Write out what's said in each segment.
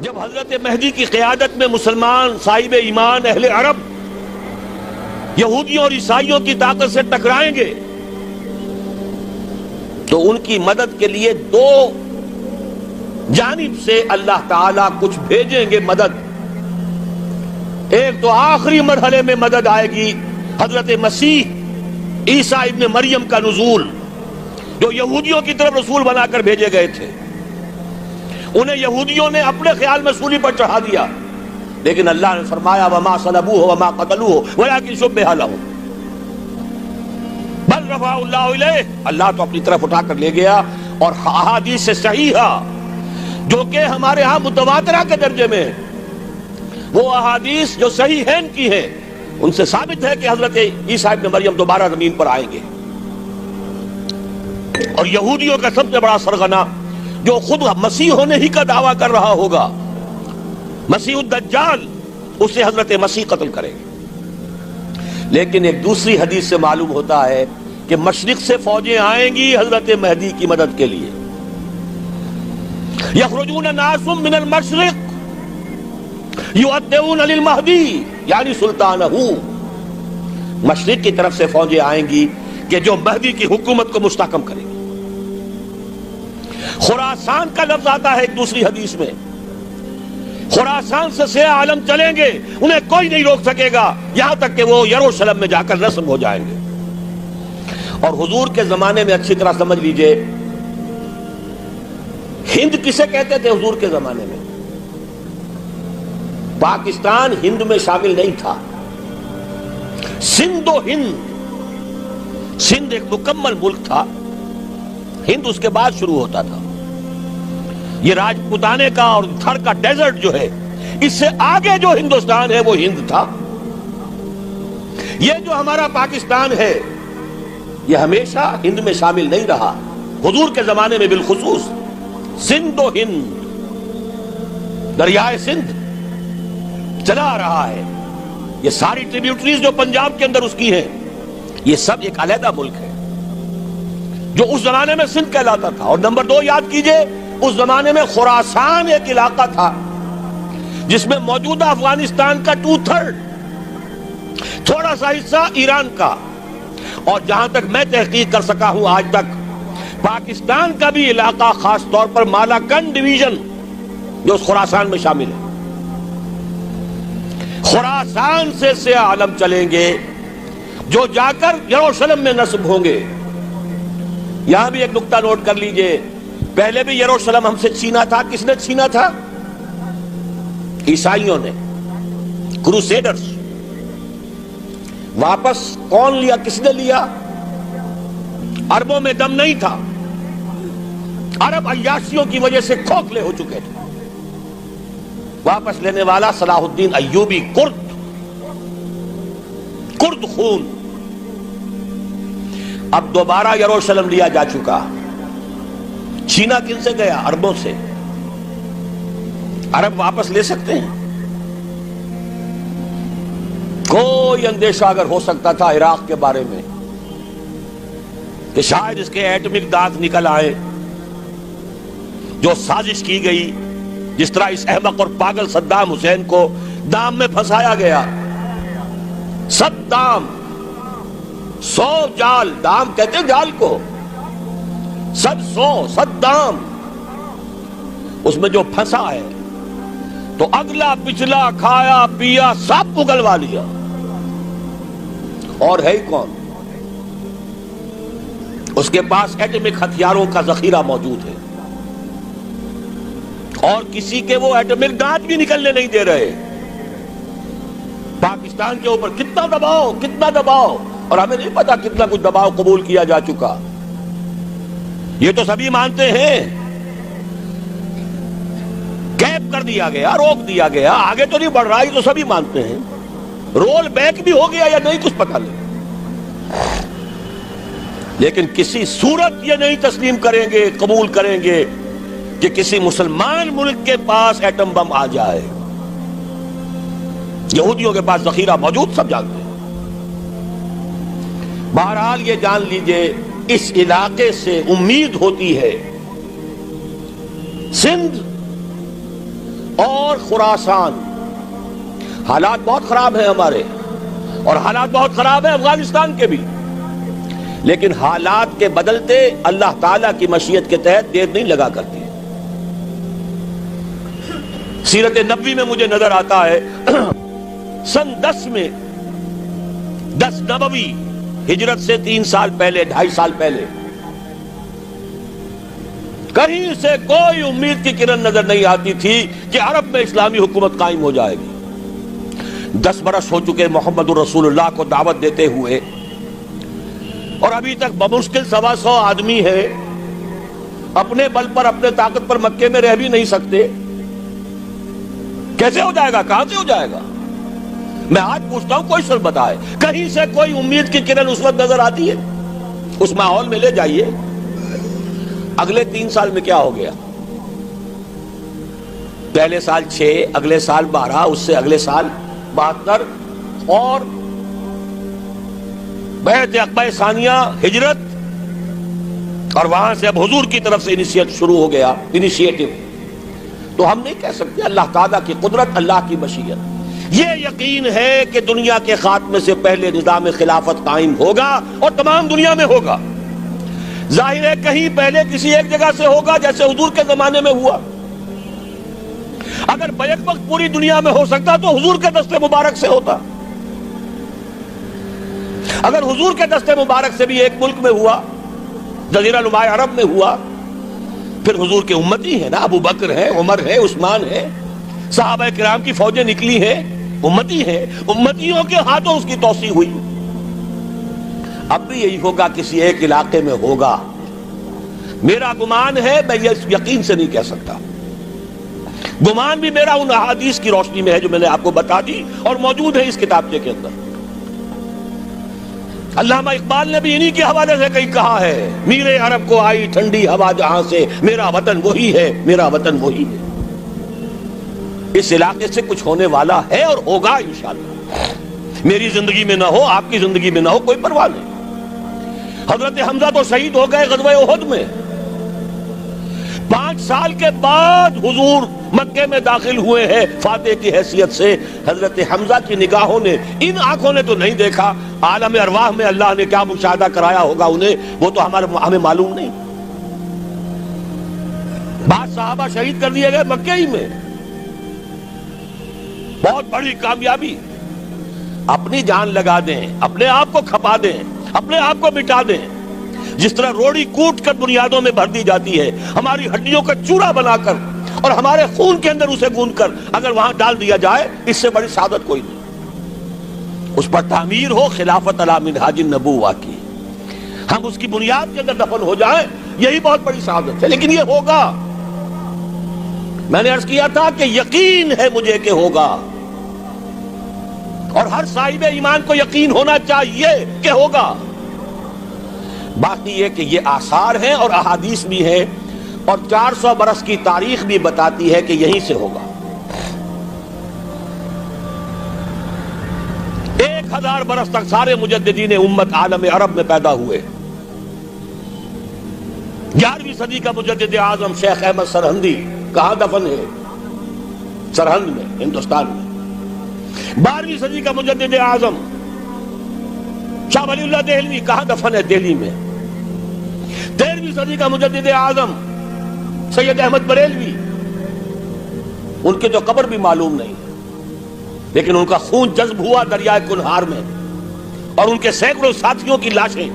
جب حضرت مہدی کی قیادت میں مسلمان صاحب ایمان اہل عرب یہودیوں اور عیسائیوں کی طاقت سے ٹکرائیں گے تو ان کی مدد کے لیے دو جانب سے اللہ تعالیٰ کچھ بھیجیں گے مدد. ایک تو آخری مرحلے میں مدد آئے گی حضرت مسیح عیسیٰ ابن مریم کا نزول، جو یہودیوں کی طرف رسول بنا کر بھیجے گئے تھے. انہیں یہودیوں نے اپنے خیال میں سولی پر چڑھا دیا، لیکن اللہ نے فرمایا وما صلبوہ وما قتلوہ ولکن شبہ لہم بل رفعہ اللہ الیہ. اللہ تو اپنی طرف اٹھا کر لے گیا. اور احادیث صحیحہ جو کہ ہمارے ہاں متواترہ کے درجے میں ہیں، وہ احادیث جو صحیحین کی ہیں، ان سے ثابت ہے کہ حضرت عیسیٰ ابن مریم دوبارہ زمین پر آئیں گے. اور یہودیوں کا سب سے بڑا سرغنہ جو خود مسیح ہونے ہی کا دعویٰ کر رہا ہوگا، مسیح الدجال، اسے حضرت مسیح قتل کریں گے. لیکن ایک دوسری حدیث سے معلوم ہوتا ہے کہ مشرق سے فوجیں آئیں گی حضرت مہدی کی مدد کے لیے. یخرجون ناس من المشرق یؤدون للمہدی یعنی سلطانہ. مشرق کی طرف سے فوجیں آئیں گی کہ جو مہدی کی حکومت کو مستحکم کریں گی. خراسان کا لفظ آتا ہے ایک دوسری حدیث میں. خراسان سے سیاہ عالم چلیں گے، انہیں کوئی نہیں روک سکے گا یہاں تک کہ وہ یروشلم میں جا کر رسم ہو جائیں گے. اور حضور کے زمانے میں اچھی طرح سمجھ لیجئے، ہند کسے کہتے تھے حضور کے زمانے میں؟ پاکستان ہند میں شامل نہیں تھا. سندھ و ہند، سندھ ایک مکمل ملک تھا، ہند اس کے بعد شروع ہوتا تھا. یہ راجپوتانے کا اور تھر کا ڈیزرٹ جو ہے، اس سے آگے جو ہندوستان ہے وہ ہند تھا. یہ جو ہمارا پاکستان ہے یہ ہمیشہ ہند میں شامل نہیں رہا. حضور کے زمانے میں بالخصوص سندھ و ہند، دریائے سندھ چلا آ رہا ہے. یہ ساری ٹریبیوٹریز جو پنجاب کے اندر اس کی ہیں، یہ سب ایک علیحدہ ملک ہے جو اس زمانے میں سندھ کہلاتا تھا. اور نمبر 2 یاد کیجئے، اس زمانے میں خراسان ایک علاقہ تھا جس میں موجودہ افغانستان کا 2/3، تھوڑا سا حصہ ایران کا، اور جہاں تک میں تحقیق کر سکا ہوں آج تک پاکستان کا بھی علاقہ، خاص طور پر مالاکنڈ ڈویژن جو اس خراسان میں شامل ہے. خراسان سے سیاہ عالم چلیں گے جو جا کر یروشلم میں نصب ہوں گے. یہاں بھی ایک نقطہ نوٹ کر لیجئے، پہلے بھی یروشلم ہم سے چھینا تھا. کس نے چھینا تھا؟ عیسائیوں نے، کروسیڈرز. واپس کون لیا؟ کس نے لیا؟ عربوں میں دم نہیں تھا، عرب عیاشیوں کی وجہ سے کھوکھلے ہو چکے تھے. واپس لینے والا صلاح الدین ایوبی، کرد خون. اب دوبارہ یروشلم لیا جا چکا. چھینا کن سے گیا؟ عربوں سے. عرب واپس لے سکتے ہیں؟ کوئی اندیشہ اگر ہو سکتا تھا عراق کے بارے میں کہ شاید اس کے ایٹمک دانت نکل آئے، جو سازش کی گئی، جس طرح اس احمق اور پاگل صدام حسین کو دام میں پھنسایا گیا. صدام 100 جال، دام کہتے ہیں جال کو، 100 صدام، اس میں جو پھنسا ہے تو اگلا پچھلا کھایا پیا سب اگلوا لیا. اور ہے ہی کون؟ اس کے پاس ایٹمک ہتھیاروں کا ذخیرہ موجود ہے، اور کسی کے وہ ایٹمک دانت بھی نکلنے نہیں دے رہے. پاکستان کے اوپر کتنا دباؤ، اور ہمیں نہیں پتا کتنا کچھ دباؤ قبول کیا جا چکا. یہ تو سبھی مانتے ہیں، کیپ کر دیا گیا، روک دیا گیا، آگے تو نہیں بڑھ رہا، یہ تو سبھی مانتے ہیں. رول بیک بھی ہو گیا یا نہیں کچھ پتہ نہیں، لیکن کسی صورت یہ نہیں تسلیم کریں گے، قبول کریں گے کہ کسی مسلمان ملک کے پاس ایٹم بم آ جائے. یہودیوں کے پاس ذخیرہ موجود، سب جانتے ہیں. بہرحال یہ جان لیجئے، اس علاقے سے امید ہوتی ہے، سندھ اور خراسان. حالات بہت خراب ہیں ہمارے، اور حالات بہت خراب ہیں افغانستان کے بھی، لیکن حالات کے بدلتے اللہ تعالیٰ کی مشیت کے تحت دیر نہیں لگا کرتی. سیرت نبوی میں مجھے نظر آتا ہے سن 10 میں 10 نبوی ہجرت سے 3 سال پہلے 2.5 سال پہلے کہیں سے کوئی امید کی کرن نظر نہیں آتی تھی کہ عرب میں اسلامی حکومت قائم ہو جائے گی. 10 برس ہو چکے محمد الرسول اللہ کو دعوت دیتے ہوئے، اور ابھی تک بمشکل 125 آدمی ہے، اپنے بل پر اپنے طاقت پر مکے میں رہ بھی نہیں سکتے. کیسے ہو جائے گا؟ کہاں سے ہو جائے گا؟ میں آج پوچھتا ہوں، کوئی سر بتائے، کہیں سے کوئی امید کی کرن اس وقت نظر آتی ہے؟ اس ماحول میں لے جائیے. اگلے 3 سال میں کیا ہو گیا؟ پہلے سال 6، اگلے سال 12، اس سے اگلے سال 72، اور بیعت عقبہ ثانیہ ہجرت، اور وہاں سے اب حضور کی طرف سے شروع ہو گیا انیشیٹو. تو ہم نہیں کہہ سکتے اللہ تعالیٰ کی قدرت، اللہ کی مشیت. یہ یقین ہے کہ دنیا کے خاتمے سے پہلے نظام خلافت قائم ہوگا اور تمام دنیا میں ہوگا. ظاہر ہے کہیں پہلے کسی ایک جگہ سے ہوگا، جیسے حضور کے زمانے میں ہوا. اگر بیک وقت پوری دنیا میں ہو سکتا تو حضور کے دست مبارک سے ہوتا. اگر حضور کے دست مبارک سے بھی ایک ملک میں ہوا، جزیرہ نما عرب میں ہوا، پھر حضور کے امتی ہیں نا، ابو بکر ہے، عمر ہے، عثمان ہے، صحابہ کرام کی فوجیں نکلی ہیں، امتی ہیں، امتیوں کے ہاتھوں اس کی توسیع ہوئی. اب بھی یہی ہوگا، کسی ایک علاقے میں ہوگا. میرا گمان ہے، میں یہ یقین سے نہیں کہہ سکتا، گمان بھی میرا ان احادیث کی روشنی میں ہے جو میں نے آپ کو بتا دی اور موجود ہے اس کتابچے کے اندر. علامہ اقبال نے بھی انہی کے حوالے سے کہیں کہا ہے، میرے عرب کو آئی ٹھنڈی ہوا جہاں سے، میرا وطن وہی ہے، میرا وطن وہی ہے. اس علاقے سے کچھ ہونے والا ہے اور ہوگا انشاءاللہ. میری زندگی میں نہ ہو، آپ کی زندگی میں نہ ہو، کوئی پرواہ نہیں. حضرت حمزہ تو شہید ہو گئے غزوہ احد میں. 5 سال کے بعد حضور مکے میں داخل ہوئے ہیں فاتح کی حیثیت سے. حضرت حمزہ کی نگاہوں نے، ان آنکھوں نے تو نہیں دیکھا، عالم ارواح میں اللہ نے کیا مشاہدہ کرایا ہوگا انہیں، وہ تو ہمیں معلوم نہیں. بعض صحابہ شہید کر دیے گئے مکے ہی میں. بہت بڑی کامیابی. اپنی جان لگا دیں، اپنے آپ کو کھپا دیں، اپنے آپ کو مٹا دیں. جس طرح روڑی کوٹ کر بنیادوں میں بھر دی جاتی ہے، ہماری ہڈیوں کا چورا بنا کر اور ہمارے خون کے اندر اسے گوندھ کر اگر وہاں ڈال دیا جائے، اس سے بڑی سعادت کوئی نہیں. اس پر تعمیر ہو خلافت علی منہاج النبوہ کی، ہم اس کی بنیاد کے اندر دفن ہو جائیں، یہی بہت بڑی سعادت ہے. لیکن یہ ہوگا. میں نے عرض کیا تھا کہ یقین ہے مجھے کہ ہوگا، اور ہر صاحب ایمان کو یقین ہونا چاہیے کہ ہوگا. باقی یہ کہ یہ آثار ہیں اور احادیث بھی ہیں، اور 400 برس کی تاریخ بھی بتاتی ہے کہ یہیں سے ہوگا. 1000 برس تک سارے مجددین امت عالم عرب میں پیدا ہوئے. 11ویں صدی کا مجدد اعظم شیخ احمد سرہندی کہاں دفن ہے؟ سرہند میں، ہندوستان میں. 12ویں صدی کا مجدد اعظم شاہ ولی اللہ دہلوی کہاں دفن ہے؟ دہلی میں. 13ویں صدی کا مجدد اعظم سید احمد بریلوی، ان کی تو قبر بھی معلوم نہیں، لیکن ان کا خون جذب ہوا دریائے کنہار میں، اور ان کے سینکڑوں ساتھیوں کی لاشیں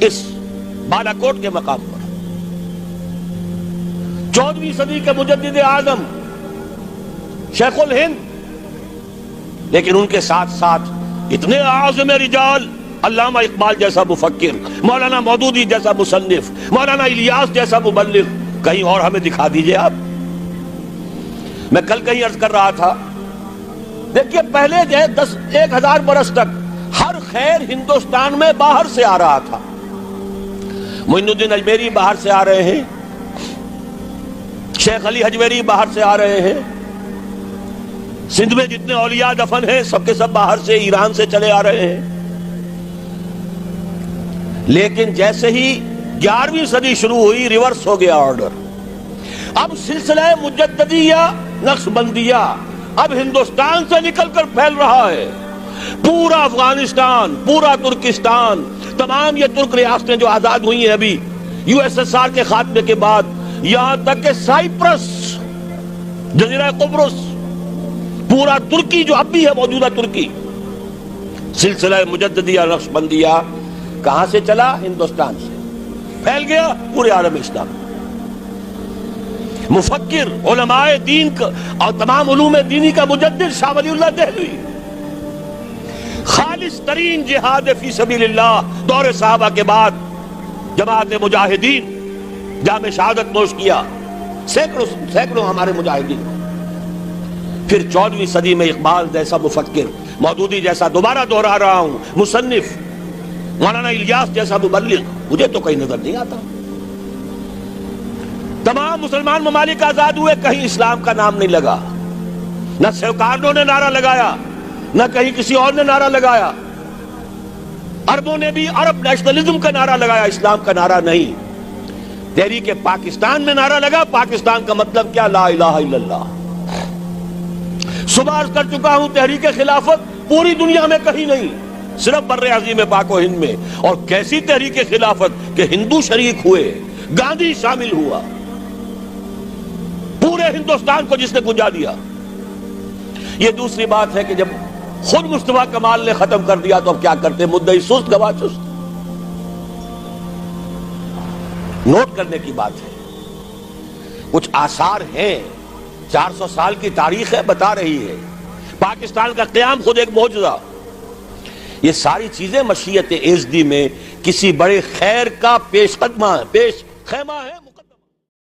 اس بالاکوٹ کے مقام پر. 14ویں صدی کے مجدد اعظم شیخ الہند، لیکن ان کے ساتھ ساتھ اتنے اعظم رجال، علامہ اقبال جیسا مفکر، مولانا مودودی جیسا مصنف، مولانا الیاس جیسا مبلغ، کہیں اور ہمیں دکھا دیجئے آپ. میں کل کہیں عرض کر رہا تھا، دیکھیے پہلے جو ہے 1000 برس تک ہر خیر ہندوستان میں باہر سے آ رہا تھا. معین الدین اجمیری باہر سے آ رہے ہیں، شیخ علی حجویری باہر سے آ رہے ہیں، سندھ میں جتنے اولیاء دفن ہیں سب کے سب باہر سے، ایران سے چلے آ رہے ہیں. لیکن جیسے ہی 11ویں صدی شروع ہوئی، ریورس ہو گیا آرڈر. اب سلسلہ مجددیہ نقشبندیہ اب ہندوستان سے نکل کر پھیل رہا ہے. پورا افغانستان، پورا ترکستان، تمام یہ ترک ریاستیں جو آزاد ہوئی ہیں ابھی یو ایس ایس آر کے خاتمے کے بعد، یہاں تک کہ سائپرس، جزیرہ قبرص، پورا ترکی جو اب بھی ہے موجودہ ترکی، سلسلہ مجددیہ نقشبندیہ کہاں سے چلا؟ ہندوستان سے پھیل گیا پورے عالم اسلام. مفکر، علماء دین کا اور تمام علوم دینی کا مجدد شاہ ولی اللہ دہلوی، خالص ترین جہاد فی سبیل اللہ دور صحابہ کے بعد جماعت مجاہدین جام شہادت نوش کیا، سینکڑوں ہمارے مجاہدین. پھر 14ویں صدی میں اقبال جیسا مفکر، مودودی جیسا، دوبارہ دہرا رہا ہوں، مصنف، مولانا الیاس جیسا مبلغ مجھے تو کہیں نظر نہیں آتا. تمام مسلمان ممالک آزاد ہوئے، کہیں اسلام کا نام نہیں لگا، نہ سہکارنوں نے نعرہ لگایا، نہ کہیں کسی اور نے نعرہ لگایا. عربوں نے بھی عرب نیشنلزم کا نعرہ لگایا، اسلام کا نعرہ نہیں. تحریک پاکستان میں نعرہ لگا، پاکستان کا مطلب کیا؟ لا الہ الا اللہ. صبح عرض کر چکا ہوں، تحریک خلافت پوری دنیا میں کہیں نہیں، صرف بر عظیم پاک و ہند میں. اور کیسی تحریک خلافت کہ ہندو شریک ہوئے، گاندھی شامل ہوا، پورے ہندوستان کو جس نے گنجا دیا. یہ دوسری بات ہے کہ جب خود مصطفیٰ کمال نے ختم کر دیا تو اب کیا کرتے؟ مدعی سست گواہ چست. نوٹ کرنے کی بات ہے، کچھ آثار ہیں، 400 سال کی تاریخ ہے، بتا رہی ہے پاکستان کا قیام خود ایک معجزہ. یہ ساری چیزیں مشیت ایزدی میں کسی بڑے خیر کا پیش خیمہ ہے.